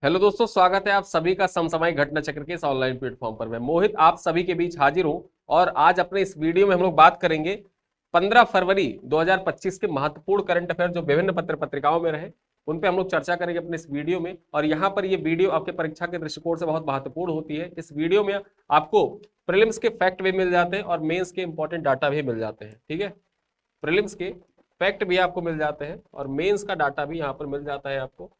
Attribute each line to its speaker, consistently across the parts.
Speaker 1: Hello दोस्तों, स्वागत है आप सभी का समसामयिक घटना चक्र के इस ऑनलाइन प्लेटफॉर्म पर। मैं मोहित आप सभी के बीच हाजिर हूं और आज अपने इस वीडियो में हम लोग बात करेंगे 15 फरवरी 2025 के महत्वपूर्ण करंट अफेयर जो विभिन्न पत्र पत्रिकाओं में रहे, उन पे हम लोग चर्चा करेंगे अपने इस वीडियो में। और यहाँ पर ये वीडियो आपके परीक्षा के दृष्टिकोण से बहुत महत्वपूर्ण होती है। इस वीडियो में आपको प्रीलिम्स के फैक्ट भी मिल जाते हैं और मेंस के इंपॉर्टेंट डाटा भी मिल जाते हैं। ठीक है, प्रीलिम्स के फैक्ट भी आपको मिल जाते हैं और मेंस का डाटा भी यहाँ पर मिल जाता है आपको।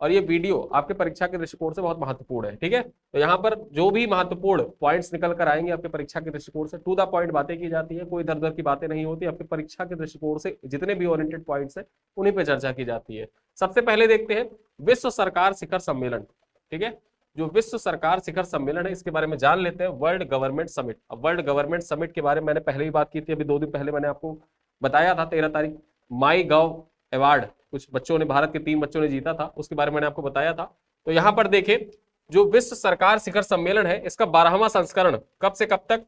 Speaker 1: और ये वीडियो आपके परीक्षा के दृष्टिकोण से बहुत महत्वपूर्ण है। ठीक है, तो यहाँ पर जो भी महत्वपूर्ण पॉइंट्स निकल कर आएंगे आपके परीक्षा के दृष्टिकोण से, टू द पॉइंट बातें की जाती है, कोई इधर उधर की बातें नहीं होती। आपके परीक्षा के दृष्टिकोण से जितने भी ओरिएंटेड पॉइंट्स है उन्हीं पे चर्चा की जाती है। सबसे पहले देखते हैं विश्व सरकार शिखर सम्मेलन। ठीक है, जो विश्व सरकार शिखर सम्मेलन है इसके बारे में जान लेते हैं। World government summit. अब वर्ल्ड गवर्नमेंट समिट के बारे में मैंने पहले ही बात की थी, अभी 2 दिन पहले मैंने आपको बताया था 13 तारीख माई गव अवार्ड कुछ बच्चों ने, भारत के 3 बच्चों ने जीता था, उसके बारे में मैंने आपको बताया था। तो यहां पर देखें, जो विश्व सरकार शिखर सम्मेलन है इसका 12वां संस्करण कब से कब तक,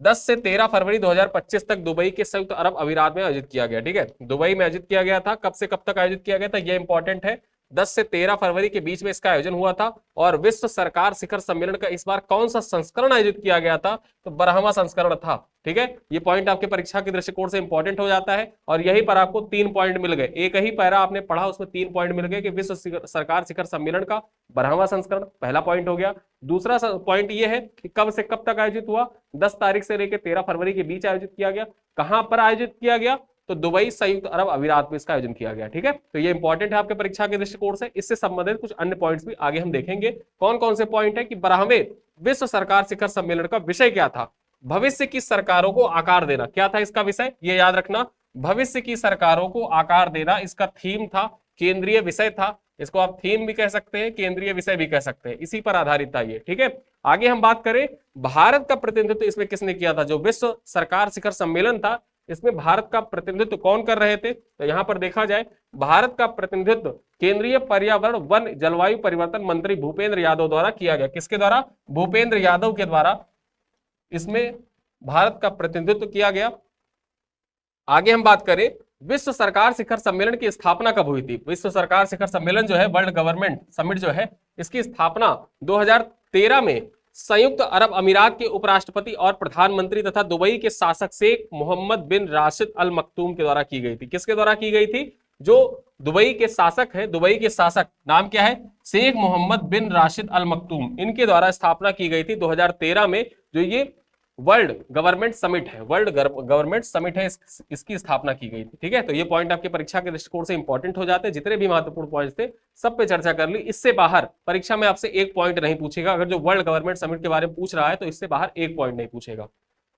Speaker 1: 10 से 13 फरवरी 2025 तक दुबई के संयुक्त अरब अमीरात में आयोजित किया गया। ठीक है, दुबई में आयोजित किया गया था। कब से कब तक आयोजित किया गया था यह इंपॉर्टेंट है। 10 से 13 फरवरी के बीच में इसका आयोजन हुआ था। और विश्व सरकार शिखर सम्मेलन का इस बार कौन सा संस्करण आयोजित किया गया था, तो 12वां संस्करण था। ठीक है, ये पॉइंट आपके परीक्षा के दृष्टिकोण से इंपॉर्टेंट हो जाता है। और यहीं पर आपको 3 पॉइंट मिल गए। एक ही पैरा आपने पढ़ा, उसमें 3 पॉइंट मिल गए कि विश्व सरकार शिखर सम्मेलन का 12वां संस्करण पहला पॉइंट हो गया। दूसरा पॉइंट ये है कि कब से कब तक आयोजित हुआ, 10 तारीख से लेकर 13 फरवरी के बीच आयोजित किया गया। कहां पर आयोजित किया गया, तो दुबई संयुक्त अरब अमीरात में इसका आयोजन किया गया। ठीक है, तो ये इंपॉर्टेंट है आपके परीक्षा के दृष्टिकोण से। इससे संबंधित कुछ अन्य पॉइंट्स भी आगे हम देखेंगे। कौन कौन से पॉइंट है कि 12वें विश्व सरकार शिखर सम्मेलन का विषय क्या था, भविष्य की सरकारों को आकार देना। क्या था इसका विषय, ये याद रखना, भविष्य की सरकारों को आकार देना इसका थीम था, केंद्रीय विषय था। इसको आप थीम भी कह सकते हैं, केंद्रीय विषय भी कह सकते हैं, इसी पर आधारित था ये। ठीक है, आगे हम बात करें भारत का प्रतिनिधित्व इसमें किसने किया था। जो विश्व सरकार शिखर सम्मेलन था इसमें भारत का प्रतिनिधित्व कौन कर रहे थे, तो यहां पर देखा जाए भारत का प्रतिनिधित्व केंद्रीय पर्यावरण वन जलवायु परिवर्तन मंत्री भूपेंद्र यादव द्वारा किया गया। किसके द्वारा, भूपेंद्र यादव के द्वारा इसमें भारत का प्रतिनिधित्व किया गया। आगे हम बात करें विश्व सरकार शिखर सम्मेलन की स्थापना कब हुई थी। विश्व सरकार शिखर सम्मेलन जो है, वर्ल्ड गवर्नमेंट समिट जो है, इसकी स्थापना 2013 में संयुक्त अरब अमीरात के उपराष्ट्रपति और प्रधानमंत्री तथा दुबई के शासक शेख मोहम्मद बिन राशिद अल मखतूम के द्वारा की गई थी। किसके द्वारा की गई थी, जो दुबई के शासक है, दुबई के शासक नाम क्या है, शेख मोहम्मद बिन राशिद अल मखतूम, इनके द्वारा स्थापना की गई थी 2013 में। जो ये वर्ल्ड गवर्नमेंट समिट है, वर्ल्ड गवर्नमेंट समिट है, इसकी स्थापना की गई थी। ठीक है, तो ये पॉइंट आपके परीक्षा के दृष्टिकोण से इंपॉर्टेंट हो जाते हैं। जितने भी महत्वपूर्ण पॉइंट्स थे सब पे चर्चा कर ली। इससे बाहर परीक्षा में आपसे एक पॉइंट नहीं पूछेगा। अगर जो वर्ल्ड गवर्नमेंट समिट के बारे में पूछ रहा है तो इससे बाहर एक पॉइंट नहीं पूछेगा।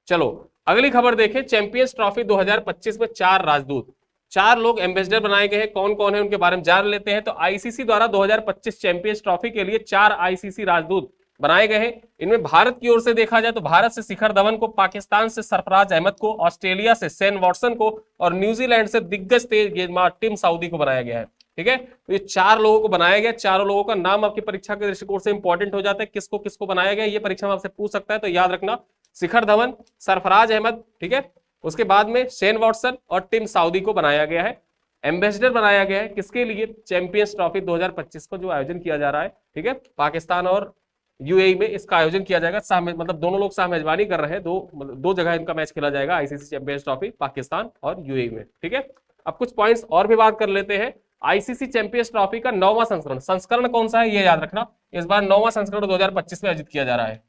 Speaker 1: चलो अगली खबर देखें, चैंपियंस ट्रॉफी 2025 में 4 राजदूत, 4 लोग एम्बेसडर बनाए गए हैं। कौन कौन है उनके बारे में जान लेते हैं। तो आईसीसी द्वारा 2025 चैंपियंस ट्रॉफी के लिए 4 आईसीसी राजदूत बनाए गए हैं। इनमें भारत की ओर से देखा जाए तो भारत से शिखर धवन को, पाकिस्तान से सरफराज अहमद को, ऑस्ट्रेलिया से शेन वॉटसन को और न्यूजीलैंड से दिग्गज तेज गेंदबाज टिम साउदी को बनाया गया है। ठीक है, तो ये 4 लोगों को बनाया गया। 4 लोगों का नाम आपकी परीक्षा के दृष्टिकोण से इंपॉर्टेंट हो जाता है। किसको किसको बनाया गया ये परीक्षा में आपसे पूछ सकता है, तो याद रखना शिखर धवन, सरफराज अहमद, ठीक है, उसके बाद में शेन वॉटसन और टिम साउदी को बनाया गया है। एम्बेसडर बनाया गया है किसके लिए, चैंपियंस ट्रॉफी 2025 को जो आयोजन किया जा रहा है। ठीक है, पाकिस्तान और यूएई में इसका आयोजन किया जाएगा। मतलब दोनों लोग साथ मेजबानी कर रहे हैं। दो जगह इनका मैच खेला जाएगा, आईसीसी चैंपियंस ट्रॉफी पाकिस्तान और यूएई में। ठीक है, अब कुछ पॉइंट्स और भी बात कर लेते हैं। आईसीसी चैंपियंस ट्रॉफी का 9वां संस्करण कौन सा है ये याद रखना। इस बार 9वां संस्करण 2025 में आयोजित किया जा रहा है।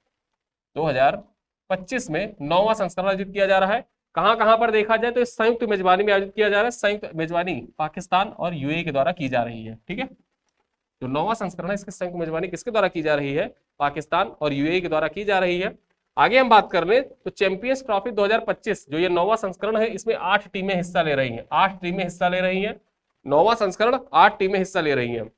Speaker 1: 2025 में 9वां संस्करण आयोजित किया जा रहा है। कहां कहां पर देखा जाए तो इस संयुक्त मेजबानी में आयोजित किया जा रहा है। संयुक्त मेजबानी पाकिस्तान और यूएई के द्वारा की जा रही है। ठीक है, जो 9वां संस्करण है इसकी संयुक्त मेजबानी किसके द्वारा की जा रही है, पाकिस्तान और यूएई के द्वारा की जा रही है। आगे हम बात कर ले तो चैंपियंस ट्रॉफी 2025 जो ये 9वां संस्करण है, इसमें 8 टीमें हिस्सा ले रही हैं। 8 टीमें हिस्सा ले रही हैं। 9वां संस्करण 8 टीमें हिस्सा ले रही हैं।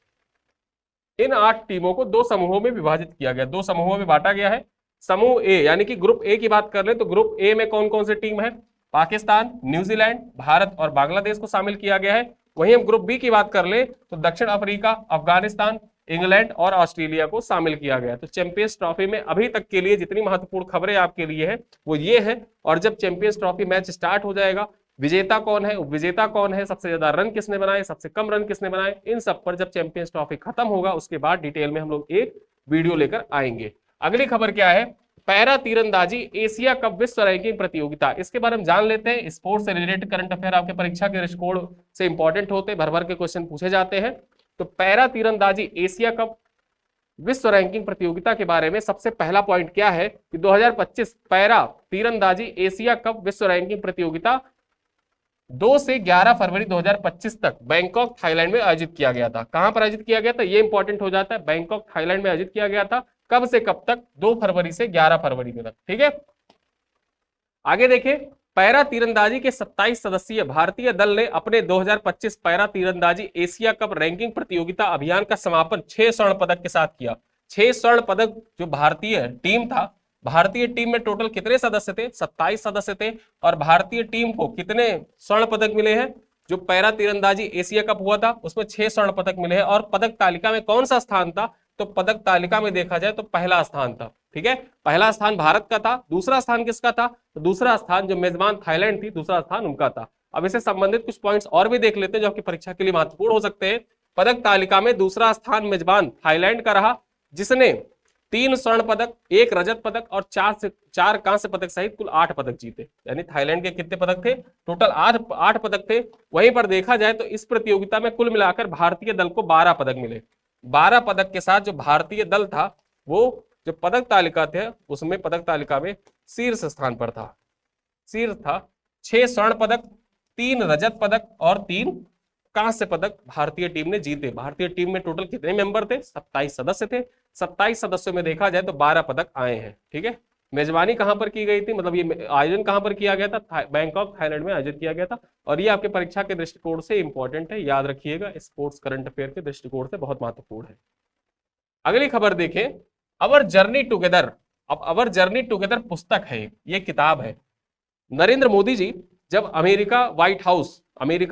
Speaker 1: इन 8 टीमों को 2 समूहों में विभाजित किया गया, 2 समूहों में बांटा गया है। समूह ए यानी कि ग्रुप ए की बात कर ले तो ग्रुप ए में कौन कौन सी टीम है, पाकिस्तान, न्यूजीलैंड, भारत और बांग्लादेश को शामिल किया गया है। वहीं हम ग्रुप बी की बात कर ले तो दक्षिण अफ्रीका, अफगानिस्तान, इंग्लैंड और ऑस्ट्रेलिया को शामिल किया गया। तो चैंपियंस ट्रॉफी में अभी तक के लिए जितनी महत्वपूर्ण खबरें आपके लिए है वो ये है। और जब चैंपियंस ट्रॉफी मैच स्टार्ट हो जाएगा विजेता कौन है, उपविजेता कौन है, सबसे ज्यादा रन किसने बनाए, सबसे कम रन किसने बनाए, इन सब पर जब चैंपियंस ट्रॉफी खत्म होगा उसके बाद डिटेल में हम लोग एक वीडियो लेकर आएंगे। अगली खबर क्या है, पैरा तीरंदाजी एशिया कप विश्व रैंकिंग प्रतियोगिता, इसके बारे में जान लेते हैं। स्पोर्ट्स से रिलेटेड करंट अफेयर आपके परीक्षा के दृष्टिकोण से इंपॉर्टेंट होते हैं, भर भर के क्वेश्चन पूछे जाते हैं। तो पैरा तीरंदाजी एशिया कप विश्व रैंकिंग प्रतियोगिता के बारे में सबसे पहला पॉइंट क्या है कि 2025 पैरा तीरंदाजी एशिया कप विश्व रैंकिंग प्रतियोगिता 2 से 11 फरवरी 2025 तक बैंकॉक थाईलैंड में आयोजित किया गया था। कहां पर आयोजित किया गया था, ये इंपॉर्टेंट हो जाता है। बैंकॉक थाईलैंड में आयोजित किया गया था। कब से कब तक, 2 फरवरी से 11 फरवरी तक। ठीक है, आगे देखें, पैरा तीरंदाजी के 27 सदस्यीय भारतीय दल ने अपने 2025 पैरा तीरंदाजी एशिया कप रैंकिंग प्रतियोगिता अभियान का समापन 6 स्वर्ण पदक के साथ किया। 6 स्वर्ण पदक जो भारतीय टीम था, भारतीय टीम में टोटल कितने सदस्य थे, 27 सदस्य थे, और भारतीय टीम को कितने स्वर्ण पदक मिले हैं, जो पैरा तीरंदाजी एशिया कप हुआ था उसमें 6 स्वर्ण पदक मिले हैं। और पदक तालिका में कौन सा स्थान था, तो पदक तालिका में देखा जाए तो पहला स्थान था। ठीक है, पहला स्थान भारत का था, दूसरा स्थान किसका था, तो दूसरा स्थान जो मेजबान थाईलैंड थी, दूसरा स्थान उनका था। अब इससे संबंधित कुछ पॉइंट्स और भी देख लेते हैं जो आपकी परीक्षा के लिए महत्वपूर्ण हो सकते हैं। पदक तालिका में दूसरा स्थान मेजबान थाईलैंड का रहा, जिसने 3 स्वर्ण पदक, 1 रजत पदक और 4 कांस्य पदक सहित कुल 8 पदक जीते। यानी थाईलैंड के कितने पदक थे, टोटल 8 पदक थे। वहीं पर देखा जाए तो इस प्रतियोगिता में कुल मिलाकर भारतीय दल को 12 पदक मिले। 12 पदक के साथ जो भारतीय दल था वो जो पदक तालिका थे उसमें पदक तालिका में शीर्ष स्थान पर था, शीर्ष था। 6 स्वर्ण पदक, 3 रजत पदक और 3 कांस्य पदक भारतीय टीम ने जीते। भारतीय टीम में टोटल कितने मेंबर थे, 27 सदस्य थे। 27 सदस्यों में देखा जाए तो 12 पदक आए हैं। ठीक है, मेजबानी कहां पर की गई थी, मतलब ये आयोजन कहां पर किया गया था, बैंकॉक थाईलैंड में आयोजित किया गया था। और ये आपके परीक्षा के दृष्टिकोण से इंपॉर्टेंट है, याद रखिएगा, स्पोर्ट्स करंट अफेयर के दृष्टिकोण से बहुत महत्वपूर्ण है। अगली खबर देखें, अवर जर्नी टुगेदर। अब अवर जर्नी टुगेदर पुस्तक है, ये किताब है। नरेंद्र मोदी जी जब अमेरिका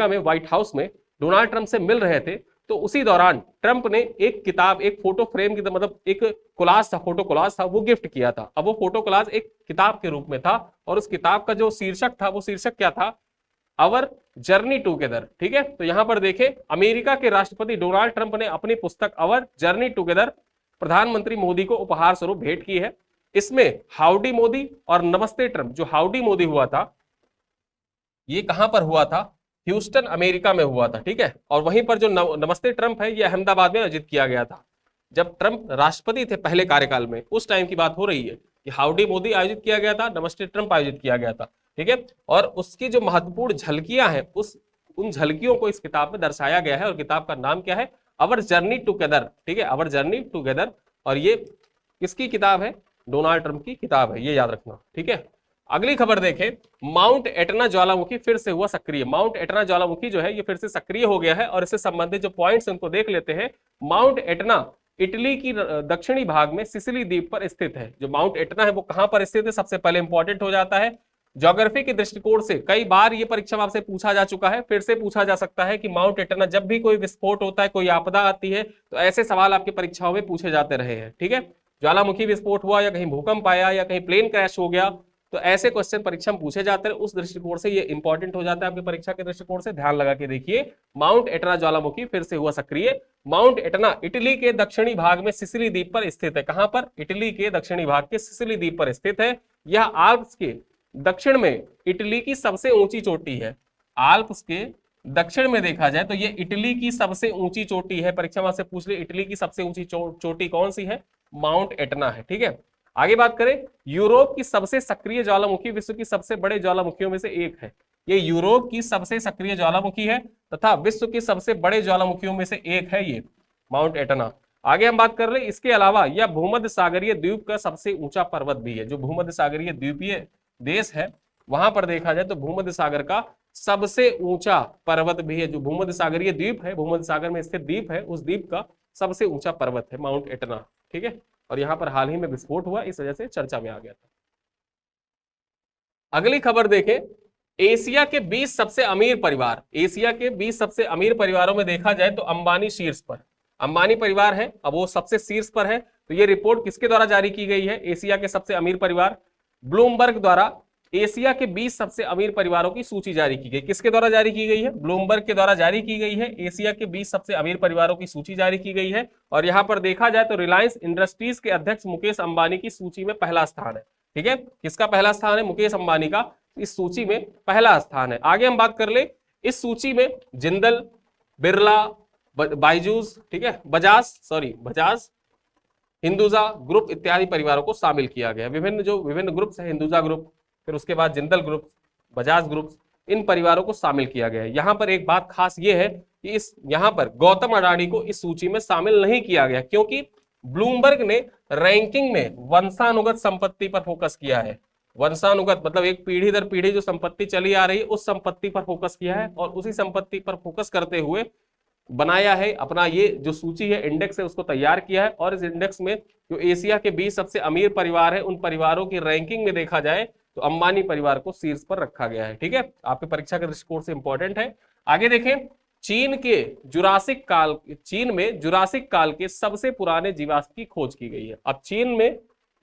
Speaker 1: में व्हाइट हाउस में डोनाल्ड ट्रंप से मिल रहे थे, तो उसी दौरान ट्रंप ने एक किताब, एक फोटो फ्रेम की, मतलब एक कोलाज था, फोटो कोलाज था, वो गिफ्ट किया था। अब वो फोटो कोलाज एक किताब के रूप में था, और उस किताब का जो शीर्षक था, वो शीर्षक क्या था, अवर जर्नी टुगेदर। ठीक है, तो यहां पर देखें, अमेरिका के राष्ट्रपति डोनाल्ड ट्रंप ने अपनी पुस्तक अवर जर्नी टुगेदर प्रधानमंत्री मोदी को उपहार स्वरूप भेंट की है। इसमें हाउडी मोदी और नमस्ते ट्रंप, जो हाउडी मोदी हुआ था ये कहां पर हुआ था, ह्यूस्टन अमेरिका में हुआ था। ठीक है, और वहीं पर जो नमस्ते ट्रंप है ये अहमदाबाद में आयोजित किया गया था। जब ट्रंप राष्ट्रपति थे पहले कार्यकाल में, उस टाइम की बात हो रही है कि हाउडी मोदी आयोजित किया गया था, नमस्ते ट्रंप आयोजित किया गया था। ठीक है, और उसकी जो महत्वपूर्ण झलकियां हैं उन झलकियों को इस किताब में दर्शाया गया है, और किताब का नाम क्या है, अवर जर्नी टुगेदर। ठीक है, अवर जर्नी टुगेदर, और ये किसकी किताब है, डोनाल्ड ट्रंप की किताब है, ये याद रखना। ठीक है, अगली खबर देखें, माउंट एटना ज्वालामुखी फिर से हुआ सक्रिय। माउंट एटना ज्वालामुखी जो है ये फिर से सक्रिय हो गया है, और इससे संबंधित जो पॉइंट्स उनको देख लेते हैं। माउंट एटना इटली की दक्षिणी भाग में सिसिली द्वीप पर स्थित है। जो माउंट एटना है वो कहां पर स्थित है, सबसे पहले इंपॉर्टेंट हो जाता है। ज्योग्राफी के दृष्टिकोण से कई बार ये परीक्षा में आपसे पूछा जा चुका है, फिर से पूछा जा सकता है कि माउंट एटना, जब भी कोई विस्फोट होता है, कोई आपदा आती है, तो ऐसे सवाल आपकी परीक्षाओं में पूछे जाते रहे हैं। ठीक है, ज्वालामुखी विस्फोट हुआ, या कहीं भूकंप आया, या कहीं प्लेन क्रैश हो गया, तो ऐसे क्वेश्चन परीक्षा में पूछे जाते हैं। उस दृष्टिकोण से ये इंपॉर्टेंट हो जाता है आपकी परीक्षा के दृष्टिकोण से, ध्यान लगा के देखिए। माउंट एटना ज्वालामुखी फिर से हुआ सक्रिय। माउंट एटना इटली के दक्षिणी भाग में सिसिली द्वीप पर स्थित है। कहां पर, इटली के दक्षिणी भाग के सिसिली द्वीप पर स्थित है। यह आल्प्स के दक्षिण में इटली की सबसे ऊंची चोटी है। आल्प्स के दक्षिण में देखा जाए तो ये इटली की सबसे ऊंची चोटी है। परीक्षा में आपसे पूछ ले इटली की सबसे ऊंची चोटी कौन सी है, माउंट एटना है। ठीक है, आगे बात करें, यूरोप की सबसे सक्रिय ज्वालामुखी विश्व की सबसे बड़े ज्वालामुखियों में से एक है। ये यूरोप की सबसे सक्रिय ज्वालामुखी है तथा विश्व के सबसे बड़े ज्वालामुखियों में से एक है ये माउंट एटना। आगे हम बात कर रहे हैं, इसके अलावा यह भूमध्य सागरीय द्वीप का सबसे ऊंचा पर्वत भी है। जो भूमध्य सागरीय द्वीपीय देश है वहां पर देखा जाए तो भूमध्य सागर का सबसे ऊंचा पर्वत भी है। जो भूमध्य सागरीय द्वीप है, भूमध्य सागर में स्थित द्वीप है, उस द्वीप का सबसे ऊंचा पर्वत है माउंट एटना। ठीक है, और यहां पर हाल ही में विस्फोट हुआ, इस वजह से चर्चा में आ गया था। अगली खबर देखें, एशिया के 20 सबसे अमीर परिवार। एशिया के 20 सबसे अमीर परिवारों में देखा जाए तो अंबानी शीर्ष पर, अंबानी परिवार है, अब वो सबसे शीर्ष पर है। तो ये रिपोर्ट किसके द्वारा जारी की गई है, एशिया के सबसे अमीर परिवार, ब्लूमबर्ग द्वारा एशिया के 20 सबसे अमीर परिवारों की सूची जारी की गई। किसके द्वारा जारी की गई है? ब्लूमबर्ग के द्वारा जारी की गई है। एशिया के 20 सबसे अमीर परिवारों की सूची जारी की गई है। और यहां पर देखा जाए तो रिलायंस इंडस्ट्रीज के अध्यक्ष मुकेश अंबानी की सूची में पहला स्थान है। ठीक है, किसका पहला स्थान है? मुकेश अंबानी का इस सूची में पहला स्थान है। आगे हम बात कर ले, इस सूची में जिंदल, बिरला, बायजूस, ठीक है, बजाज, हिंदुजा ग्रुप इत्यादि परिवारों को शामिल किया गया। विभिन्न ग्रुप्स है, हिंदुजा ग्रुप, फिर उसके बाद जिंदल ग्रुप, बजाज ग्रुप, इन परिवारों को शामिल किया गया है। यहां पर एक बात खास ये है कि इस यहां पर गौतम अडानी को इस सूची में शामिल नहीं किया गया, क्योंकि ब्लूमबर्ग ने रैंकिंग में वंशानुगत संपत्ति पर फोकस किया है। वंशानुगत मतलब एक पीढ़ी दर पीढ़ी जो संपत्ति चली आ रही है उस संपत्ति पर फोकस किया है, और उसी संपत्ति पर फोकस करते हुए बनाया है अपना ये जो सूची है, इंडेक्स है, उसको तैयार किया है। और इस इंडेक्स में जो एशिया के 20 सबसे अमीर परिवार है उन परिवारों की रैंकिंग में देखा जाए तो अंबानी परिवार को शीर्ष पर रखा गया है। ठीक है, आपके परीक्षा के दृष्टिकोण से इंपॉर्टेंट है। आगे देखें, चीन में जुरासिक काल के सबसे पुराने जीवाश्म की खोज की गई है। अब चीन में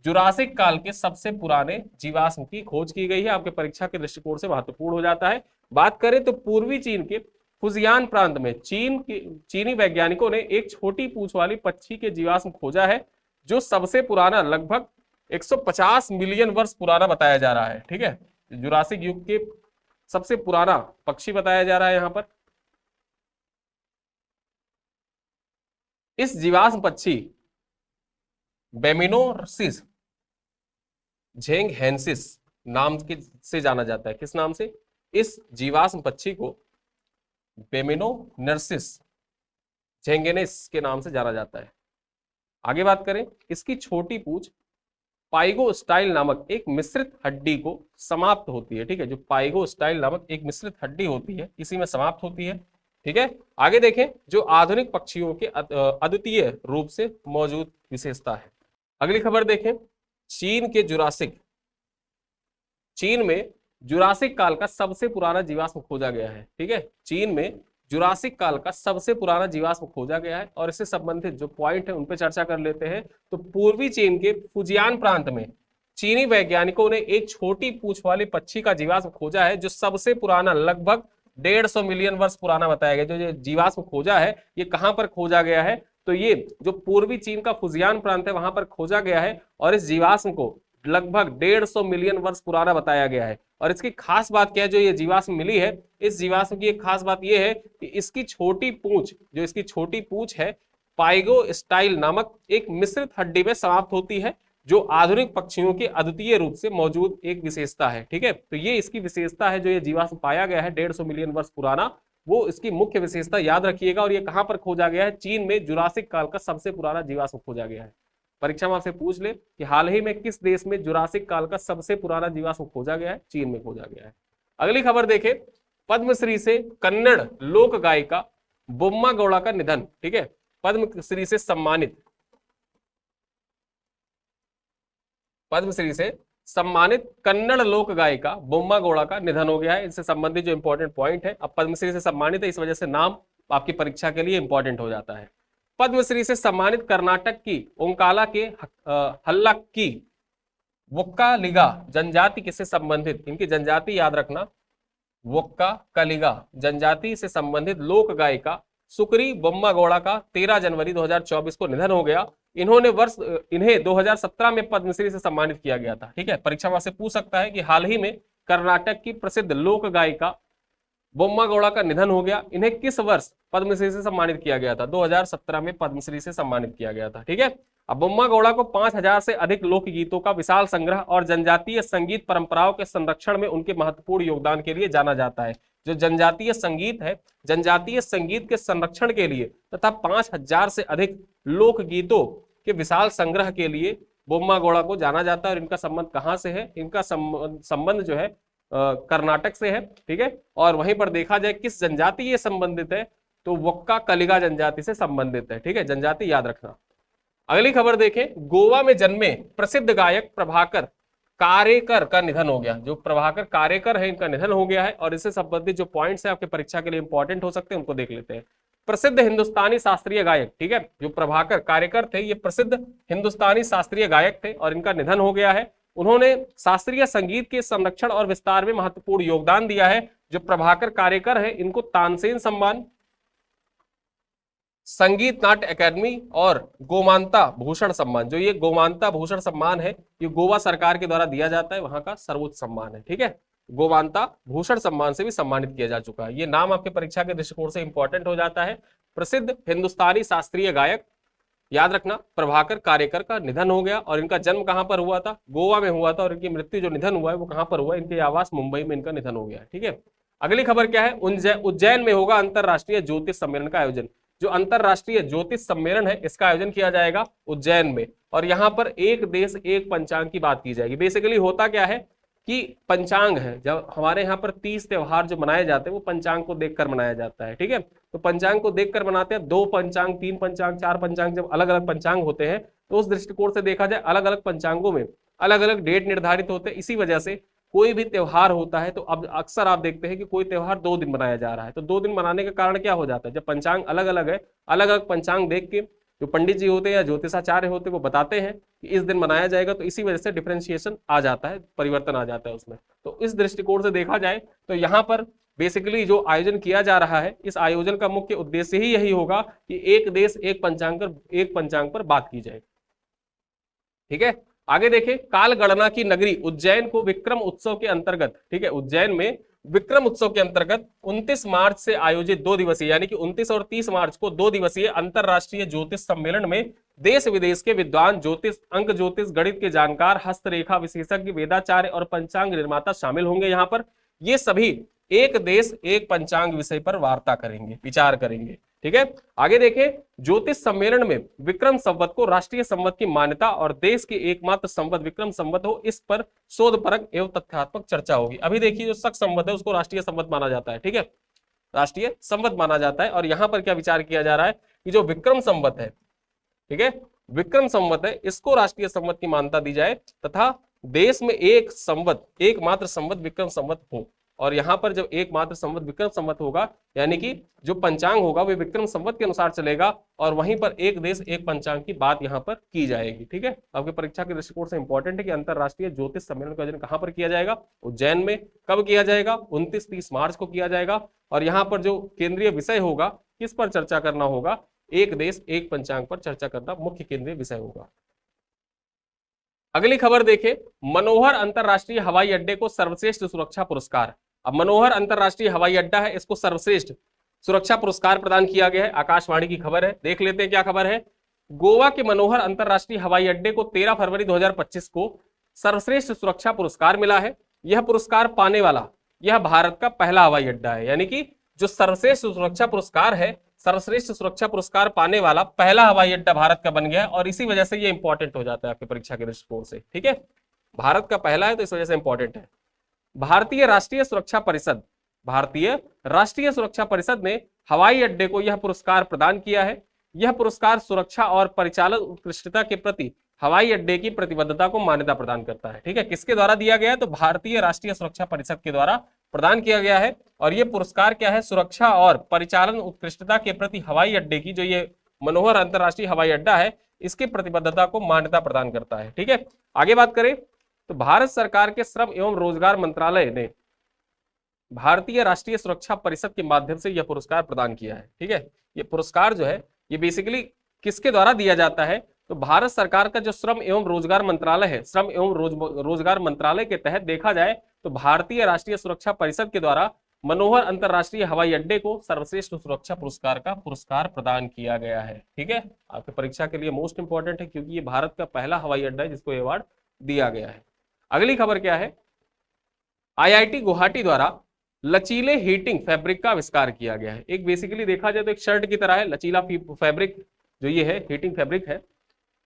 Speaker 1: जुरासिक काल के सबसे पुराने जीवाश्म की खोज की गई है, आपके परीक्षा के दृष्टिकोण से महत्वपूर्ण हो जाता है। बात करें तो पूर्वी चीन के फुजियान प्रांत में चीनी वैज्ञानिकों ने एक छोटी पूंछ वाली पक्षी के जीवाश्म खोजा है, जो सबसे पुराना लगभग 150 मिलियन वर्ष पुराना बताया जा रहा है। ठीक है, जुरासिक युग के सबसे पुराना पक्षी बताया जा रहा है यहां पर। इस जीवाश्म पक्षी बेमिनोसिस झेंगहेंसिस नाम से जाना जाता है। किस नाम से? इस जीवाश्म पक्षी को बेमिनोसिस झेंगेनेस के नाम से जाना जाता है। आगे बात करें, इसकी छोटी पूंछ पाइगोस्टाइल नामक एक मिश्रित हड्डी को समाप्त होती है। ठीक है, जो पाइगोस्टाइल नामक एक मिश्रित हड्डी होती है इसी में समाप्त होती है। ठीक है, आगे देखें, जो आधुनिक पक्षियों के अद्वितीय रूप से मौजूद विशेषता है। अगली खबर देखें, चीन में जुरासिक काल का सबसे पुराना जीवाश्म खोजा गया है। ठीक है, चीन में जुरासिक काल का सबसे पुराना जीवाश्म खोजा गया है, और इससे संबंधित जो पॉइंट है उन पे चर्चा कर लेते हैं। तो पूर्वी चीन के फुजियान प्रांत में चीनी वैज्ञानिकों ने एक छोटी पूंछ वाले पक्षी का जीवाश्म खोजा है, जो सबसे पुराना लगभग 150 मिलियन वर्ष पुराना बताया गया। जो जीवाश्म खोजा है ये कहां पर खोजा गया है? तो ये जो पूर्वी चीन का फुजियान प्रांत है वहां पर खोजा गया है, और इस जीवाश्म को लगभग 150 मिलियन वर्ष पुराना बताया गया है। और इसकी खास बात क्या है, जो ये जीवाश्म मिली है, इस जीवाश्म की एक खास बात यह है कि इसकी छोटी पूंछ है पाइगोस्टाइल नामक एक मिश्रित हड्डी में समाप्त होती है, जो आधुनिक पक्षियों के अद्वितीय रूप से मौजूद एक विशेषता है। ठीक है, तो ये इसकी विशेषता है, जो ये जीवाश्म पाया गया है 150 मिलियन वर्ष पुराना, वो इसकी मुख्य विशेषता याद रखिएगा। और ये कहां पर खोजा गया है? चीन में जुरासिक काल का सबसे पुराना जीवाश्म खोजा गया है। परीक्षा में आपसे पूछ ले कि हाल ही में किस देश में जुरासिक काल का सबसे पुराना जीवाश्म खोजा गया है? चीन में खोजा गया है। अगली खबर देखें, पद्मश्री से कन्नड़ लोक गायिका बोम्मा गौड़ा का निधन। ठीक है, पद्मश्री से सम्मानित कन्नड़ लोक गायिका बोम्मा गौड़ा का निधन हो गया है। इससे संबंधित जो इंपॉर्टेंट पॉइंट है, अब पद्मश्री से सम्मानित है इस वजह से नाम आपकी परीक्षा के लिए इंपॉर्टेंट हो जाता है। पद्मश्री से सम्मानित कर्नाटक की ओंकाला के हल्लक्की वोक्कालिगा जनजाति किससे संबंधित? इनकी जनजाति याद रखना, वोक्कालिगा जनजाति से संबंधित लोक गायिका सुकरी बोम्मा गौड़ा का 13 जनवरी 2024 को निधन हो गया। इन्हें 2017 में पद्मश्री से सम्मानित किया गया था। ठीक है, परीक्षा में से पूछ सकता है कि हाल ही में कर्नाटक की प्रसिद्ध लोक गायिका बोम्मा गौड़ा का निधन हो गया, इन्हें किस वर्ष पद्मश्री से सम्मानित किया गया था? 2017 में पद्मश्री से सम्मानित किया गया था। ठीक है, अब बोम्मा गौड़ा को 5000 से अधिक लोकगीतों का विशाल संग्रह और जनजातीय संगीत परंपराओं के संरक्षण में उनके महत्वपूर्ण योगदान के लिए जाना जाता है। जो जनजातीय संगीत है, जनजातीय संगीत के संरक्षण के लिए तथा 5000 से अधिक लोकगीतों के विशाल संग्रह के लिए बोम्मा गौड़ा को जाना जाता है। और इनका संबंध कहां से है? इनका संबंध जो है कर्नाटक से है। ठीक है, और वहीं पर देखा जाए किस जनजाति ये संबंधित है, तो वोक्कालिगा जनजाति से संबंधित है। ठीक है, जनजाति याद रखना। अगली खबर देखें, गोवा में जन्मे प्रसिद्ध गायक प्रभाकर कारेकर का निधन हो गया। जो प्रभाकर कारेकर है इनका निधन हो गया है, और इससे संबंधित जो पॉइंट्स है आपके परीक्षा के लिए इंपॉर्टेंट हो सकते हैं उनको देख लेते हैं। प्रसिद्ध हिंदुस्तानी शास्त्रीय गायक, ठीक है, जो प्रभाकर कारेकर थे ये प्रसिद्ध हिंदुस्तानी शास्त्रीय गायक थे और इनका निधन हो गया है। उन्होंने शास्त्रीय संगीत के संरक्षण और विस्तार में महत्वपूर्ण योगदान दिया है। जो प्रभाकर कारेकर है इनको तानसेन सम्मान, संगीत नाट्य अकादमी और गोमांता भूषण सम्मान, जो ये गोमांता भूषण सम्मान है ये गोवा सरकार के द्वारा दिया जाता है, वहां का सर्वोच्च सम्मान है। ठीक है, गोमांता भूषण सम्मान से भी सम्मानित किया जा चुका है। ये नाम आपके परीक्षा के दृष्टिकोण से इंपॉर्टेंट हो जाता है। प्रसिद्ध हिंदुस्तानी शास्त्रीय गायक, याद रखना, प्रभाकर कारेकर का निधन हो गया और इनका जन्म कहां पर हुआ था? गोवा में हुआ था। और इनकी मृत्यु जो निधन हुआ है वो कहां पर हुआ? इनके आवास मुंबई में इनका निधन हो गया। ठीक है, अगली खबर क्या है? उज्जैन में होगा अंतरराष्ट्रीय ज्योतिष सम्मेलन का आयोजन। जो अंतरराष्ट्रीय ज्योतिष सम्मेलन है इसका आयोजन किया जाएगा उज्जैन में, और यहां पर एक देश एक पंचांग की बात की जाएगी। बेसिकली होता क्या है कि पंचांग है, जब हमारे यहाँ पर 30 त्योहार जो मनाए जाते हैं वो पंचांग को देखकर मनाया जाता है। ठीक है, तो पंचांग को देखकर मनाते हैं। 2 पंचांग, 3 पंचांग, 4 पंचांग, जब अलग अलग पंचांग होते हैं तो उस दृष्टिकोण से देखा जाए अलग अलग पंचांगों में अलग अलग डेट निर्धारित होते हैं। इसी वजह से कोई भी त्योहार होता है तो अब अक्सर आप देखते हैं कि कोई त्योहार 2 दिन मनाया जा रहा है। तो 2 दिन मनाने का कारण क्या हो जाता है? जब पंचांग अलग अलग है, अलग अलग पंचांग देख के जो पंडित जी होते हैं या ज्योतिषाचार्य होते हैं वो बताते हैं कि इस दिन मनाया जाएगा, तो इसी वजह से डिफरेंशिएशन आ जाता है, परिवर्तन आ जाता है उसमें। तो इस दृष्टिकोण से देखा जाए तो यहाँ पर बेसिकली जो आयोजन किया जा रहा है, इस आयोजन का मुख्य उद्देश्य ही यही होगा कि एक देश एक पंचांग पर बात की जाए। ठीक है, आगे देखें, काल गणना की नगरी उज्जैन को विक्रम उत्सव के अंतर्गत, ठीक है, उज्जैन में विक्रम उत्सव के अंतर्गत 29 मार्च से आयोजित 2 दिवसीय, यानी कि 29 और 30 मार्च को 2 दिवसीय अंतरराष्ट्रीय ज्योतिष सम्मेलन में देश विदेश के विद्वान, ज्योतिष, अंक ज्योतिष, गणित के जानकार, हस्तरेखा विशेषज्ञ, वेदाचार्य और पंचांग निर्माता शामिल होंगे। यहाँ पर ये सभी एक देश एक पंचांग विषय पर वार्ता करेंगे, विचार करेंगे। ठीक है, आगे देखें, ज्योतिष सम्मेलन में विक्रम संवत को राष्ट्रीय संवत की मान्यता और देश की एकमात्र संवत विक्रम संवत हो, इस पर शोधपरक एवं तथ्यात्मक चर्चा होगी। अभी देखिए, जो शक संवत है उसको राष्ट्रीय संवत माना जाता है। ठीक है, राष्ट्रीय संवत माना जाता है। और यहां पर क्या विचार किया जा रहा है कि जो विक्रम संवत है, ठीक है, विक्रम संवत है, इसको राष्ट्रीय संवत की मान्यता दी जाए तथा देश में एक संवत, एकमात्र संवत विक्रम संवत हो। और यहां पर जब एकमात्र संवत विक्रम संवत होगा, यानी कि जो पंचांग होगा वो विक्रम संवत के अनुसार चलेगा, और वहीं पर एक देश एक पंचांग की बात यहां पर की जाएगी। ठीक है, आपके परीक्षा के दृष्टिकोण से इंपॉर्टेंट है कि अंतरराष्ट्रीय ज्योतिष सम्मेलन का आयोजन कहां पर किया जाएगा? उज्जैन में। कब किया जाएगा? 29-30 मार्च को किया जाएगा। और यहाँ पर जो केंद्रीय विषय होगा, किस पर चर्चा करना होगा? एक देश एक पंचांग पर चर्चा करना मुख्य केंद्रीय विषय होगा। अगली खबर देखें, मनोहर अंतरराष्ट्रीय हवाई अड्डे को सर्वश्रेष्ठ सुरक्षा पुरस्कार। अब मनोहर अंतरराष्ट्रीय हवाई अड्डा है, इसको सर्वश्रेष्ठ सुरक्षा पुरस्कार प्रदान किया गया है। आकाशवाणी की खबर है, देख लेते हैं क्या खबर है। गोवा के मनोहर अंतरराष्ट्रीय हवाई अड्डे को 13 फरवरी 2025 को सर्वश्रेष्ठ सुरक्षा पुरस्कार मिला है। यह पुरस्कार पाने वाला यह भारत का पहला हवाई अड्डा है, यानी कि जो सर्वश्रेष्ठ सुरक्षा पुरस्कार है, सर्वश्रेष्ठ सुरक्षा पुरस्कार पाने वाला पहला हवाई अड्डा भारत का बन गया है। और इसी वजह से ये इंपॉर्टेंट हो जाता है आपकी परीक्षा के दृष्टिकोण से। ठीक है, भारत का पहला है तो इस वजह से इंपॉर्टेंट है। भारतीय राष्ट्रीय सुरक्षा परिषद, भारतीय राष्ट्रीय सुरक्षा परिषद ने हवाई अड्डे को यह पुरस्कार प्रदान किया है। यह पुरस्कार सुरक्षा और परिचालन उत्कृष्टता के प्रति हवाई अड्डे की प्रतिबद्धता को मान्यता प्रदान करता है। ठीक है, किसके द्वारा दिया गया है? तो भारतीय राष्ट्रीय सुरक्षा परिषद के द्वारा प्रदान किया गया है। और यह पुरस्कार क्या है? सुरक्षा और परिचालन उत्कृष्टता के प्रति हवाई अड्डे की, जो ये मनोहर अंतरराष्ट्रीय हवाई अड्डा है, इसकी प्रतिबद्धता को मान्यता प्रदान करता है। ठीक है, आगे बात करें तो भारत सरकार के श्रम एवं रोजगार मंत्रालय ने भारतीय राष्ट्रीय सुरक्षा परिषद के माध्यम से यह पुरस्कार प्रदान किया है। ठीक है, ये पुरस्कार जो है ये बेसिकली किसके द्वारा दिया जाता है? तो भारत सरकार का जो श्रम एवं रोजगार मंत्रालय है, श्रम एवं रोजगार मंत्रालय के तहत देखा जाए तो भारतीय राष्ट्रीय सुरक्षा परिषद के द्वारा मनोहर अंतरराष्ट्रीय हवाई अड्डे को सर्वश्रेष्ठ सुरक्षा पुरस्कार का पुरस्कार प्रदान किया गया है। ठीक है, आपकी परीक्षा के लिए मोस्ट इंपॉर्टेंट है क्योंकि ये भारत का पहला हवाई अड्डा है जिसको अवार्ड दिया गया है। अगली खबर क्या है? आईआईटी गुवाहाटी द्वारा लचीले हीटिंग फैब्रिक का आविष्कार किया गया है। एक बेसिकली देखा जाए तो एक शर्ट की तरह है, लचीला फैब्रिक जो ये है, हीटिंग फैब्रिक है।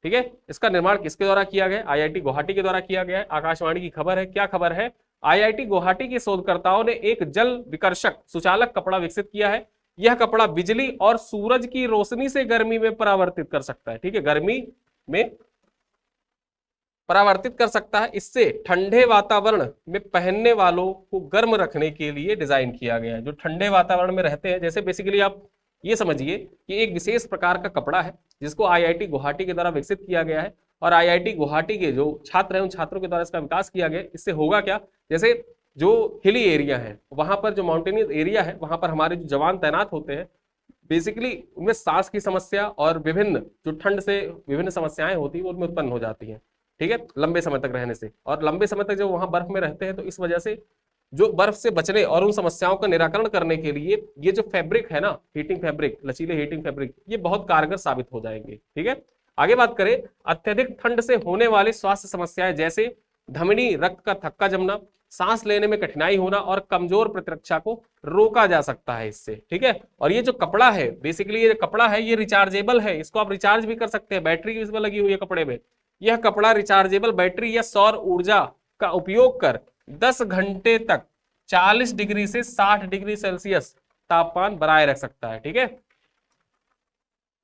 Speaker 1: ठीक है, इसका निर्माण किसके द्वारा किया गया? आईआईटी गुवाहाटी के द्वारा किया गया है। आकाशवाणी की खबर है, क्या खबर है? आईआईटी गुवाहाटी के शोधकर्ताओं ने एक जल विकर्षक सुचालक कपड़ा विकसित किया है। यह कपड़ा बिजली और सूरज की रोशनी से गर्मी में परावर्तित कर सकता है। ठीक है, गर्मी में परावर्तित कर सकता है। इससे ठंडे वातावरण में पहनने वालों को गर्म रखने के लिए डिजाइन किया गया है। जो ठंडे वातावरण में रहते हैं, जैसे बेसिकली आप ये समझिए कि एक विशेष प्रकार का कपड़ा है जिसको आईआईटी गुवाहाटी के द्वारा विकसित किया गया है और IIT गुवाहाटी के जो छात्र हैं उन छात्रों के द्वारा इसका विकास किया गया। इससे होगा क्या, जैसे जो हिली एरिया है वहां पर, जो माउंटेनियस एरिया है वहां पर हमारे जो जवान तैनात होते हैं, बेसिकली उनमें सांस की समस्या और विभिन्न जो ठंड से विभिन्न समस्याएं होती है उनमें उत्पन्न हो जाती हैं, ठीक है, लंबे समय तक रहने से। और लंबे समय तक जब वहां बर्फ में रहते हैं तो इस वजह से जो बर्फ से बचने और उन समस्याओं का निराकरण करने के लिए ये जो फैब्रिक है ना, हीटिंग फैब्रिक, लचीले हीटिंग फैब्रिक, ये बहुत कारगर साबित हो जाएंगे, ठीक है। आगे बात करें, अत्यधिक ठंड से होने वाली स्वास्थ्य समस्याएं जैसे धमनी, रक्त का थक्का जमना, सांस लेने में कठिनाई होना और कमजोर प्रतिरक्षा को रोका जा सकता है इससे, ठीक है। और ये जो कपड़ा है, बेसिकली ये जो कपड़ा है ये रिचार्जेबल है, इसको आप रिचार्ज भी कर सकते हैं, बैटरी इसमें लगी हुई है कपड़े में। यह कपड़ा रिचार्जेबल बैटरी या सौर ऊर्जा का उपयोग कर 10 घंटे तक 40 डिग्री से 60 डिग्री सेल्सियस तापमान बनाए रख सकता है, ठीक है।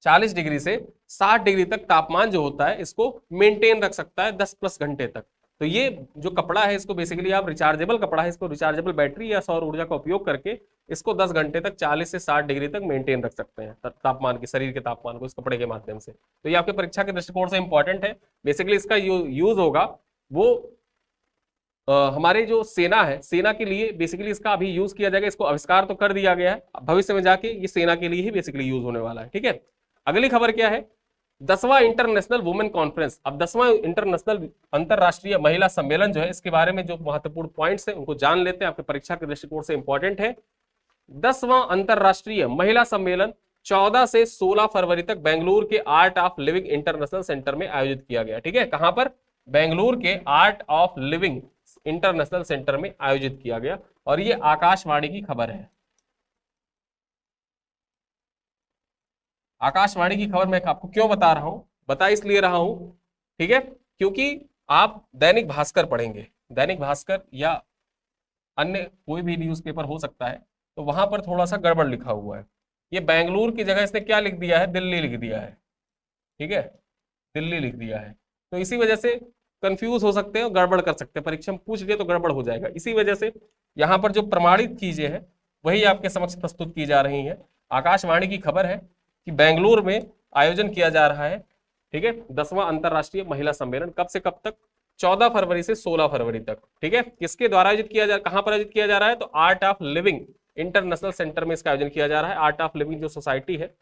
Speaker 1: 40 डिग्री से 60 डिग्री तक तापमान जो होता है इसको मेंटेन रख सकता है 10+ घंटे तक। तो ये जो कपड़ा है इसको बेसिकली आप रिचार्जेबल कपड़ा है, इसको रिचार्जेबल बैटरी या सौर ऊर्जा का उपयोग करके इसको 10 घंटे तक 40 से 60 डिग्री तक मेंटेन रख सकते हैं तापमान के, शरीर के तापमान को इस कपड़े के माध्यम से। तो ये आपके परीक्षा के दृष्टिकोण से इंपॉर्टेंट है। बेसिकली इसका यूज होगा वो हमारे जो सेना है, सेना के लिए बेसिकली इसका अभी यूज किया जाएगा। इसको आविष्कार तो कर दिया गया है, भविष्य में जाके ये सेना के लिए ही बेसिकली यूज होने वाला है, ठीक है। अगली खबर क्या है, 10वां इंटरनेशनल वुमेन कॉन्फ्रेंस। अब 10वां इंटरनेशनल अंतरराष्ट्रीय महिला सम्मेलन जो है, इसके बारे में जो महत्वपूर्ण पॉइंट्स है उनको जान लेते हैं, आपके परीक्षा के दृष्टिकोण से इंपॉर्टेंट है। 10वां अंतरराष्ट्रीय महिला सम्मेलन 14 से 16 फरवरी तक बेंगलुरु के art of living international centre में आयोजित किया गया, ठीक है। कहां पर? बेंगलुरु के art of living international centre में आयोजित किया गया। और ये आकाशवाणी की खबर है। आकाशवाणी की खबर मैं आपको क्यों बता रहा हूं, बता इसलिए रहा हूं, ठीक है, क्योंकि आप दैनिक भास्कर पढ़ेंगे, दैनिक भास्कर या अन्य कोई भी न्यूज़पेपर हो सकता है, तो वहां पर थोड़ा सा गड़बड़ लिखा हुआ है। ये बेंगलुरु की जगह इसने क्या लिख दिया है, दिल्ली लिख दिया है, ठीक है, दिल्ली लिख दिया है। तो इसी वजह से कंफ्यूज हो सकते हैं और गड़बड़ कर सकते हैं, परीक्षा में पूछ लिए तो गड़बड़ हो जाएगा। इसी वजह से यहाँ पर जो प्रमाणित चीजें हैं वही आपके समक्ष प्रस्तुत की जा रही हैं। आकाशवाणी की खबर है कि बेंगलुरु में आयोजन किया जा रहा है, ठीक है, 10वां अंतरराष्ट्रीय महिला सम्मेलन। कब से कब तक? 14 फरवरी से 16 फरवरी तक, ठीक है। किसके द्वारा आयोजित किया जा, कहां पर आयोजित किया जा रहा है? तो art of living international centre में इसका आयोजन किया जा रहा है। आर्ट ऑफ लिविंग जो सोसाइटी है,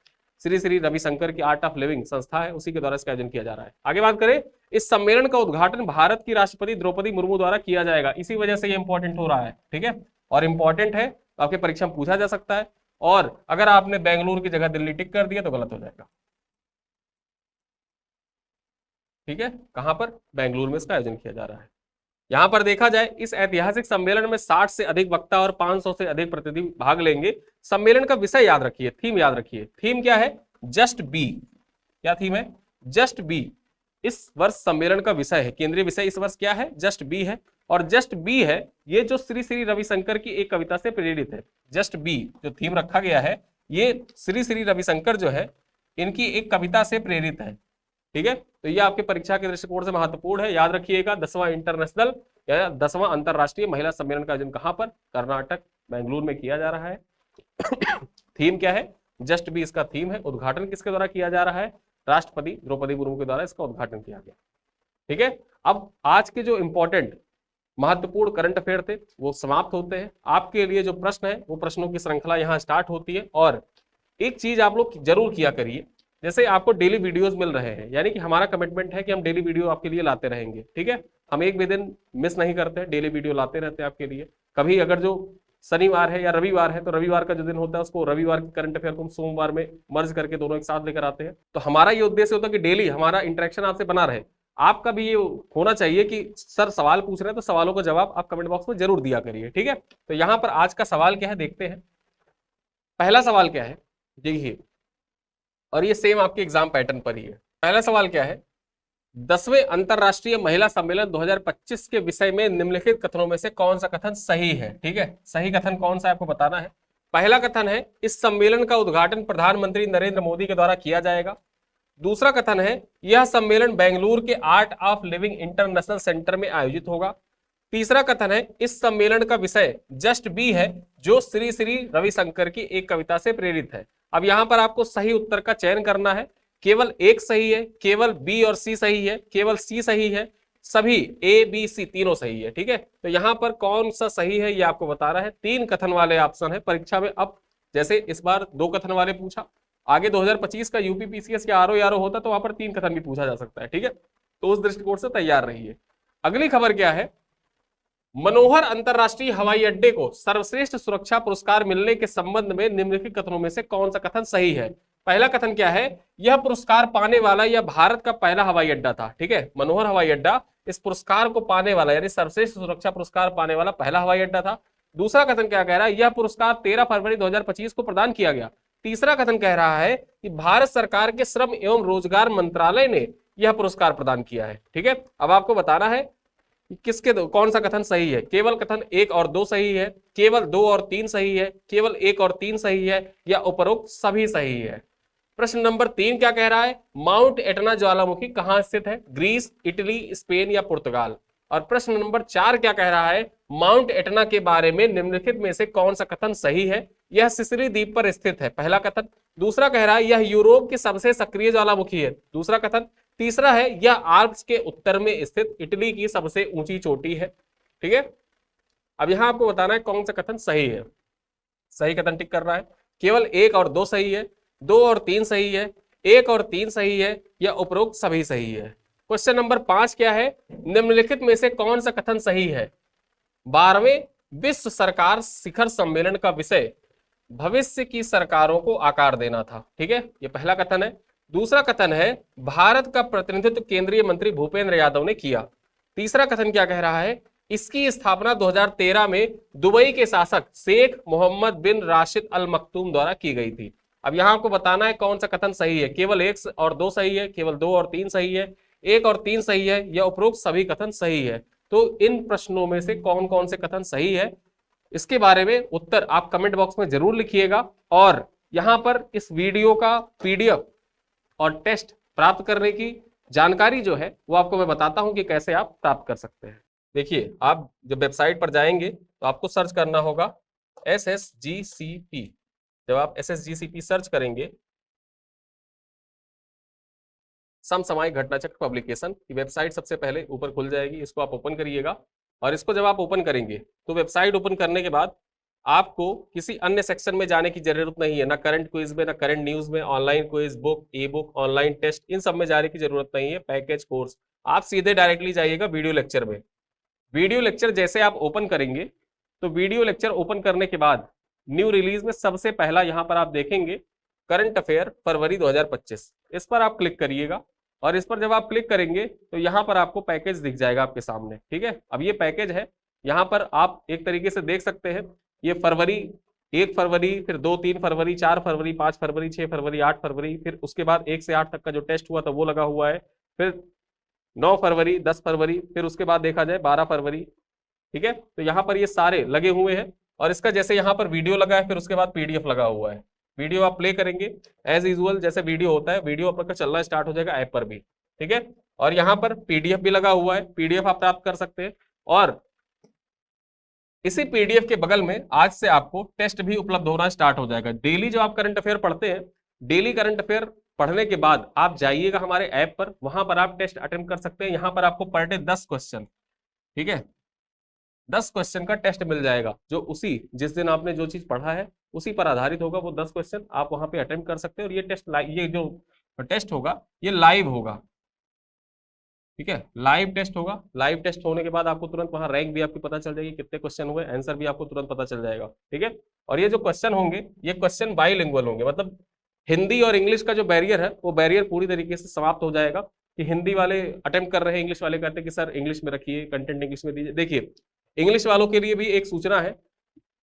Speaker 1: श्री श्री रविशंकर की आर्ट ऑफ लिविंग संस्था है, उसी के द्वारा इसका आयोजन किया जा रहा है। आगे बात करें, इस सम्मेलन का उद्घाटन भारत की राष्ट्रपति द्रौपदी मुर्मू द्वारा किया जाएगा। इसी वजह से ये इंपॉर्टेंट हो रहा है, ठीक है, और इंपॉर्टेंट है, आपके परीक्षा में पूछा जा सकता है। और अगर आपने बेंगलुरु की जगह दिल्ली टिक कर दिया तो गलत हो जाएगा, ठीक है। कहां पर? बेंगलुरु में इसका आयोजन किया जा रहा है। यहां पर देखा जाए, इस ऐतिहासिक सम्मेलन में 60 से अधिक वक्ता और 500 से अधिक प्रतिनिधि भाग लेंगे। सम्मेलन का विषय याद रखिए, थीम याद रखिए। थीम क्या है? Just be. क्या थीम है? Just be. इस वर्ष सम्मेलन का विषय है, केंद्रीय विषय इस वर्ष क्या है? जस्ट बी है। और जस्ट बी है ये जो श्री श्री रविशंकर की एक कविता से प्रेरित है। जस्ट बी जो थीम रखा गया है, ये श्री श्री रविशंकर जो है इनकी एक कविता से प्रेरित है, ठीक है। तो ये आपके परीक्षा के दृष्टिकोण से महत्वपूर्ण है, याद रखिएगा। 10वां इंटरनेशनल या 10वां अंतरराष्ट्रीय महिला सम्मेलन का आयोजन कहां पर? कर्नाटक, बेंगलुरु में किया जा रहा है। थीम क्या है? जस्ट बी इसका थीम है। उद्घाटन किसके द्वारा किया जा रहा है? राष्ट्रपति द्रौपदी मुर्मू के द्वारा इसका उद्घाटन किया गया, ठीक है। अब आज के जो इंपॉर्टेंट महत्वपूर्ण करंट अफेयर थे वो समाप्त होते हैं। आपके लिए जो प्रश्न है वो प्रश्नों की श्रृंखला यहाँ स्टार्ट होती है। और एक चीज आप लोग जरूर किया करिए, जैसे आपको डेली वीडियोस मिल रहे हैं, यानी कि हमारा कमिटमेंट है कि हम डेली वीडियो आपके लिए लाते रहेंगे, ठीक है। हम एक भी दिन मिस नहीं करते, डेली वीडियो लाते रहते हैं आपके लिए। कभी अगर जो शनिवार है या रविवार है तो रविवार का जो दिन होता है उसको रविवार के करंट अफेयर को हम सोमवार में मर्ज करके दोनों एक साथ लेकर आते हैं। तो हमारा ये उद्देश्य होता है कि डेली हमारा इंटरेक्शन आपसे बना रहे। आपका भी ये होना चाहिए कि सर सवाल पूछ रहे हैं तो सवालों का जवाब आप कमेंट बॉक्स में जरूर दिया करिए, ठीक है। तो यहाँ पर आज का सवाल क्या है देखते हैं। पहला सवाल क्या है देखिए, और ये सेम आपके एग्जाम पैटर्न पर ही है। पहला सवाल क्या है? 10वें अंतरराष्ट्रीय महिला सम्मेलन 2025 के विषय में निम्नलिखित कथनों में से कौन सा कथन सही है, ठीक है। सही कथन कौन सा आपको बताना है। पहला कथन है, इस सम्मेलन का उद्घाटन प्रधानमंत्री नरेंद्र मोदी के द्वारा किया जाएगा। दूसरा कथन है, यह सम्मेलन बेंगलुरु के art of living international centre में आयोजित होगा। तीसरा कथन है, इस सम्मेलन का विषय जस्ट बी है, जो श्री श्री रविशंकर की एक कविता से प्रेरित है। अब यहां पर आपको सही उत्तर का चयन करना है। केवल एक सही है, केवल बी और सी सही है, केवल सी सही है, सभी ए बी सी तीनों सही है। ठीक है, तो यहां पर कौन सा सही है ये आपको बता रहा है। 3 कथन वाले ऑप्शन है परीक्षा में। अब जैसे इस बार 2 कथन वाले पूछा, आगे 2025 का यूपीपीसीएस या आरओ होता तो वहां पर 3 कथन भी पूछा जा सकता है। ठीक है, तो उस दृष्टिकोण से तैयार रहिए। अगली खबर क्या है, मनोहर अंतरराष्ट्रीय हवाई अड्डे को सर्वश्रेष्ठ सुरक्षा पुरस्कार मिलने के संबंध में निम्नलिखित कथनों में से कौन सा कथन सही है। पहला कथन क्या है, यह पुरस्कार पाने वाला यह भारत का पहला हवाई अड्डा था। ठीक है, मनोहर हवाई अड्डा इस पुरस्कार को पाने वाला यानी सर्वश्रेष्ठ सुरक्षा पुरस्कार पाने वाला पहला हवाई अड्डा था। दूसरा कथन क्या कह रहा है, यह पुरस्कार 13 फरवरी 2025 को प्रदान किया गया। तीसरा कथन कह रहा है कि भारत सरकार के श्रम एवं रोजगार मंत्रालय ने यह पुरस्कार प्रदान किया है। ठीक है, अब आपको बताना है किसके कौन सा कथन सही है। केवल कथन 1 और 2 सही है, केवल 2 और 3 सही है, केवल 1 और 3 सही है, या उपरोक्त सभी सही है। प्रश्न नंबर 3 क्या कह रहा है, माउंट एटना ज्वालामुखी कहां स्थित है, ग्रीस, इटली, स्पेन या पुर्तगाल। और प्रश्न नंबर 4 क्या कह रहा है, माउंट एटना के बारे में निम्नलिखित में से कौन सा कथन सही है, यह सिसिली द्वीप पर स्थित है, पहला कथन। दूसरा कह रहा है यह यूरोप की सबसे सक्रिय ज्वालामुखी है, दूसरा कथन। तीसरा है यह आल्प्स के उत्तर में स्थित इटली की सबसे ऊंची चोटी है। ठीक है, अब यहां आपको बताना है कौन सा कथन सही है। सही कथन टिक कर रहा है, केवल 1 और 2 सही है, 2 और 3 सही है, 1 और 3 सही है, या उपरोक्त सभी सही है। क्वेश्चन नंबर 5 क्या है, निम्नलिखित में से कौन सा कथन सही है। 12वें विश्व सरकार शिखर सम्मेलन का विषय भविष्य की सरकारों को आकार देना था। ठीक है, ये पहला कथन है। दूसरा कथन है भारत का प्रतिनिधित्व केंद्रीय मंत्री भूपेंद्र यादव ने किया। तीसरा कथन क्या कह रहा है, इसकी स्थापना 2013 में दुबई के शासक शेख मोहम्मद बिन राशिद अल मखतूम द्वारा की गई थी। अब यहां आपको बताना है कौन सा कथन सही है। केवल 1 और 2 सही है, केवल 2 और 3 सही है, 1 और 3 सही है, या उपरोक्त सभी कथन सही है। तो इन प्रश्नों में से कौन कौन से कथन सही है, इसके बारे में उत्तर आप कमेंट बॉक्स में जरूर लिखिएगा। और यहां पर इस वीडियो का पीडीएफ और टेस्ट प्राप्त करने की जानकारी जो है वो आपको मैं बताता हूं कि कैसे आप प्राप्त कर सकते हैं। देखिए, आप जब वेबसाइट पर जाएंगे तो आपको सर्च करना होगा SSGCP। जब आप SSGCP सर्च करेंगे, समसामयिक घटना चक्र पब्लिकेशन की वेबसाइट सबसे पहले ऊपर खुल जाएगी। इसको आप ओपन करिएगा, और इसको जब आप ओपन करेंगे तो वेबसाइट ओपन करने के बाद आपको किसी अन्य सेक्शन में जाने की जरूरत नहीं है, ना करंट क्विज में, ना करंट न्यूज में, online quiz, book, e book, online test, इन सब में जाने की जरूरत नहीं है। पैकेज कोर्स, आप सीधे डायरेक्टली जाइएगा वीडियो लेक्चर में। वीडियो लेक्चर जैसे आप ओपन करेंगे तो वीडियो लेक्चर ओपन करने के बाद न्यू रिलीज में सबसे पहला यहां पर आप देखेंगे करंट अफेयर फरवरी 2025। इस पर आप क्लिक करिएगा, और इस पर जब आप क्लिक करेंगे तो यहां पर आपको पैकेज दिख जाएगा आपके सामने। ठीक है, अब ये पैकेज है, यहां पर आप एक तरीके से देख सकते हैं। ये फरवरी, 1 फरवरी, फिर 2, 3 फरवरी, 4 फरवरी, 5 फरवरी, 6 फरवरी, 8 फरवरी, फिर उसके बाद 1 से 8 तक का जो टेस्ट हुआ था वो लगा हुआ है, फिर 9 फरवरी, 10 फरवरी, फिर उसके बाद देखा जाए 12 फरवरी। ठीक है, तो यहाँ पर ये सारे लगे हुए हैं, और इसका जैसे यहाँ पर वीडियो लगा है, फिर उसके बाद पीडीएफ लगा हुआ है। वीडियो आप प्ले करेंगे एज यूजुअल, जैसे वीडियो होता है वीडियो आपका चलना स्टार्ट हो जाएगा ऐप पर भी। ठीक है, और यहाँ पर पीडीएफ भी लगा हुआ है, पीडीएफ आप प्राप्त कर सकते हैं। और इसी पीडीएफ के बगल में आज से आपको टेस्ट भी उपलब्ध होना स्टार्ट हो जाएगा। डेली जो आप करंट अफेयर पढ़ते हैं, डेली करंट अफेयर पढ़ने के बाद आप जाइएगा हमारे ऐप पर, वहां पर आप टेस्ट अटेम्प्ट कर सकते हैं। यहां पर आपको पर डे 10 क्वेश्चन, ठीक है, 10 क्वेश्चन का टेस्ट मिल जाएगा, जो उसी जिस दिन आपने जो चीज पढ़ा है उसी पर आधारित होगा। वो 10 क्वेश्चन आप वहां पे अटेम्प्ट कर सकते हैं। और ये टेस्ट, ये जो टेस्ट होगा ये लाइव होगा। ठीक है, लाइव टेस्ट होगा। लाइव टेस्ट होने के बाद आपको तुरंत वहां रैंक भी आपकी पता चल जाएगी, कितने क्वेश्चन हुए, आंसर भी आपको तुरंत पता चल जाएगा। ठीक है, और ये जो क्वेश्चन होंगे ये क्वेश्चन बाइलिंगुअल होंगे, मतलब हिंदी और इंग्लिश का जो बैरियर है वो बैरियर पूरी तरीके से समाप्त हो जाएगा। कि हिंदी वाले अटेम्प्ट कर रहे हैं, इंग्लिश वाले कहते हैं कि सर इंग्लिश में रखिए, कंटेंट इंग्लिश में दीजिए। देखिए, इंग्लिश वालों के लिए भी एक सूचना है।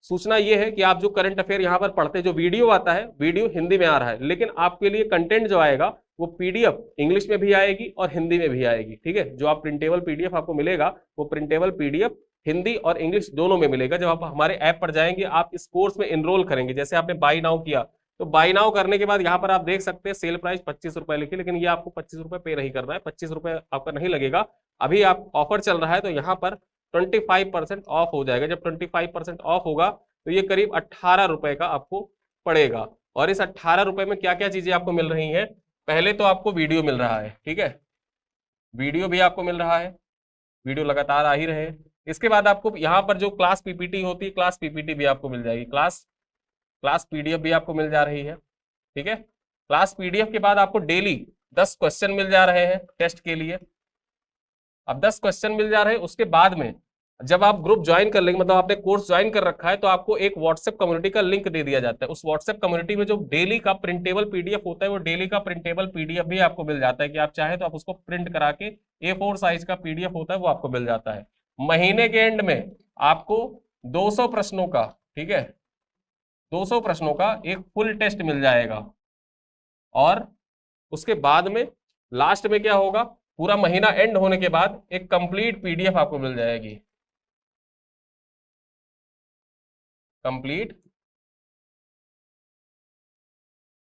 Speaker 1: सूचना ये है कि आप जो करंट अफेयर यहाँ पर पढ़ते हैं, जो वीडियो आता है, वीडियो हिंदी में आ रहा है, लेकिन आपके लिए कंटेंट जो आएगा वो पीडीएफ इंग्लिश में भी आएगी और हिंदी में भी आएगी। ठीक है, जो आप प्रिंटेबल पीडीएफ आपको मिलेगा वो प्रिंटेबल पीडीएफ हिंदी और इंग्लिश दोनों में मिलेगा। जब आप हमारे ऐप पर जाएंगे, आप इस कोर्स में एनरोल करेंगे, जैसे आपने बाई नाउ किया, तो बाई नाउ करने के बाद यहाँ पर आप देख सकते हैं सेल प्राइस 25 रुपए लिखी, लेकिन ये आपको 25 रुपए पे नहीं करना है, 25 रुपए आपका नहीं लगेगा। अभी आप ऑफर चल रहा है तो यहाँ पर 25% ऑफ हो जाएगा। जब 25% ऑफ होगा तो ये करीब 18 रुपए का आपको पड़ेगा। और इस 18 रुपए में क्या क्या चीजें आपको मिल रही हैं, पहले तो आपको वीडियो मिल रहा है, ठीक है, वीडियो भी आपको मिल रहा है, वीडियो लगातार आ ही रहे हैं। इसके बाद आपको यहाँ पर जो क्लास पीपीटी होती है, क्लास पीपीटी भी आपको मिल जाएगी, क्लास क्लास पीडीएफ भी आपको मिल जा रही है, ठीक है। क्लास पीडीएफ के बाद आपको डेली 10 क्वेश्चन मिल जा रहे हैं टेस्ट के लिए। अब 10 क्वेश्चन मिल जा रहे हैं, उसके बाद में जब आप ग्रुप ज्वाइन कर लेंगे, मतलब आपने कोर्स ज्वाइन कर रखा है, तो आपको एक व्हाट्सएप कम्युनिटी का लिंक दे दिया जाता है। उस व्हाट्सएप कम्युनिटी में जो डेली का प्रिंटेबल पीडीएफ होता है, वो डेली का प्रिंटेबल पीडीएफ भी आपको मिल जाता है कि आप चाहे तो आप उसको प्रिंट करा के A4 साइज का पीडीएफ होता है वो आपको मिल जाता है। महीने के एंड में आपको 200 प्रश्नों का, ठीक है, 200 प्रश्नों का एक फुल टेस्ट मिल जाएगा। और उसके बाद में लास्ट में क्या होगा, पूरा महीना एंड होने के बाद एक कंप्लीट पीडीएफ आपको मिल जाएगी, कंप्लीट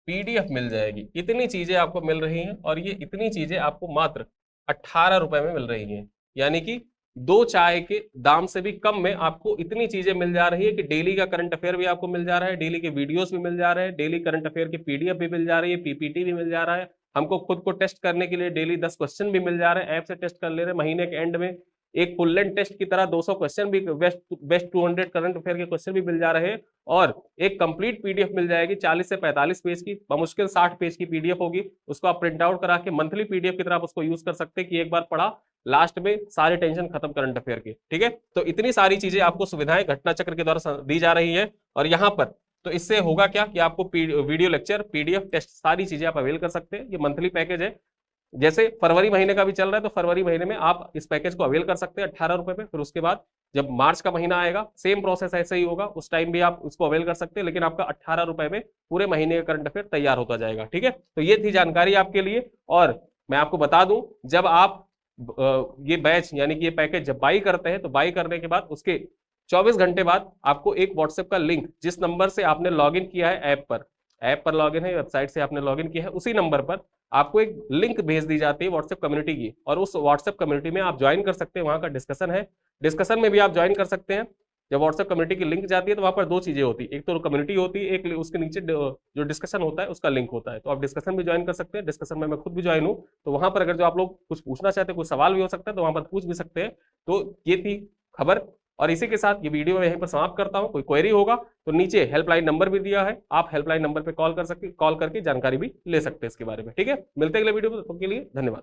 Speaker 1: पीडीएफ मिल जाएगी। इतनी चीजें आपको मिल रही हैं और ये इतनी चीजें आपको मात्र 18 रुपए में मिल रही हैं, यानी कि 2 चाय के दाम से भी कम में आपको इतनी चीजें मिल जा रही है कि डेली का करंट अफेयर भी आपको मिल जा रहा है, डेली के वीडियोस भी मिल जा रहे हैं, डेली करंट अफेयर की पीडीएफ भी मिल जा रही है, पीपीटी भी मिल जा रहा है, हमको खुद को टेस्ट करने के लिए डेली 10 क्वेश्चन भी मिल जा रहे हैं, ऐप से टेस्ट कर ले रहे हैं। महीने के एंड में एक फुल लेंथ टेस्ट की तरह 200 क्वेश्चन भी, बेस्ट 200 करंट अफेयर के क्वेश्चन भी मिल जा रहे हैं, और एक कंप्लीट पीडीएफ मिल जाएगी 40 से 45 पेज की, बमुश्किल 60 पेज की पीडीएफ होगी। उसको आप प्रिंट आउट करा के मंथली पीडीएफ की तरह आप उसको यूज कर सकते हैं कि एक बार पढ़ा, लास्ट में सारे टेंशन खत्म करंट अफेयर के, ठीक है। तो इतनी सारी चीजें आपको सुविधाएं घटना चक्र के द्वारा दी जा रही है। और यहाँ पर तो इससे होगा क्या कि आपको वीडियो लेक्चर, पीडीएफ, टेस्ट, सारी चीजें आप अवेल कर सकते हैं। ये मंथली पैकेज है, जैसे फरवरी महीने का भी चल रहा है, तो फरवरी महीने में आप इस पैकेज को अवेल कर सकते हैं 18 रुपए में। फिर उसके बाद जब मार्च का महीना आएगा, सेम प्रोसेस ऐसे ही होगा, उस टाइम भी आप उसको अवेल कर सकते हैं, लेकिन आपका 18 रुपए में पूरे महीने का करंट अफेयर तैयार होता जाएगा, ठीक है। तो ये थी जानकारी आपके लिए। और मैं आपको बता दूं, जब आप ये बैच यानी कि ये पैकेज जब बाई करते हैं, तो बाई करने के बाद उसके 24 घंटे बाद आपको एक व्हाट्सएप का लिंक, जिस नंबर से आपने लॉगिन किया है ऐप पर लॉगिन है, वेबसाइट से आपने लॉगिन किया है, उसी नंबर पर आपको एक लिंक भेज दी जाती है व्हाट्सएप कम्युनिटी की, और उस व्हाट्सएप कम्युनिटी में आप ज्वाइन कर सकते हैं। वहां का डिस्कशन है, डिस्कशन में भी आप ज्वाइन कर सकते हैं। जब व्हाट्सएप कम्युनिटी की लिंक जाती है तो वहां पर 2 चीजें होती है, एक तो कम्युनिटी होती है, एक उसके नीचे जो डिस्कशन होता है उसका लिंक होता है। तो आप डिस्कशन भी ज्वाइन कर सकते हैं, डिस्कशन में मैं खुद भी ज्वाइन हूँ, तो वहां पर अगर जो आप लोग कुछ पूछना चाहते हैं, कुछ सवाल भी हो सकता है, तो वहां पर पूछ भी सकते हैं। तो ये थी खबर, और इसी के साथ ये वीडियो मैं यहीं पर समाप्त करता हूं। कोई क्वेरी होगा तो नीचे हेल्पलाइन नंबर भी दिया है, आप हेल्पलाइन नंबर पे कॉल करके जानकारी भी ले सकते हैं इसके बारे में, ठीक है। मिलते हैं अगले वीडियो में, तब तक के लिए धन्यवाद।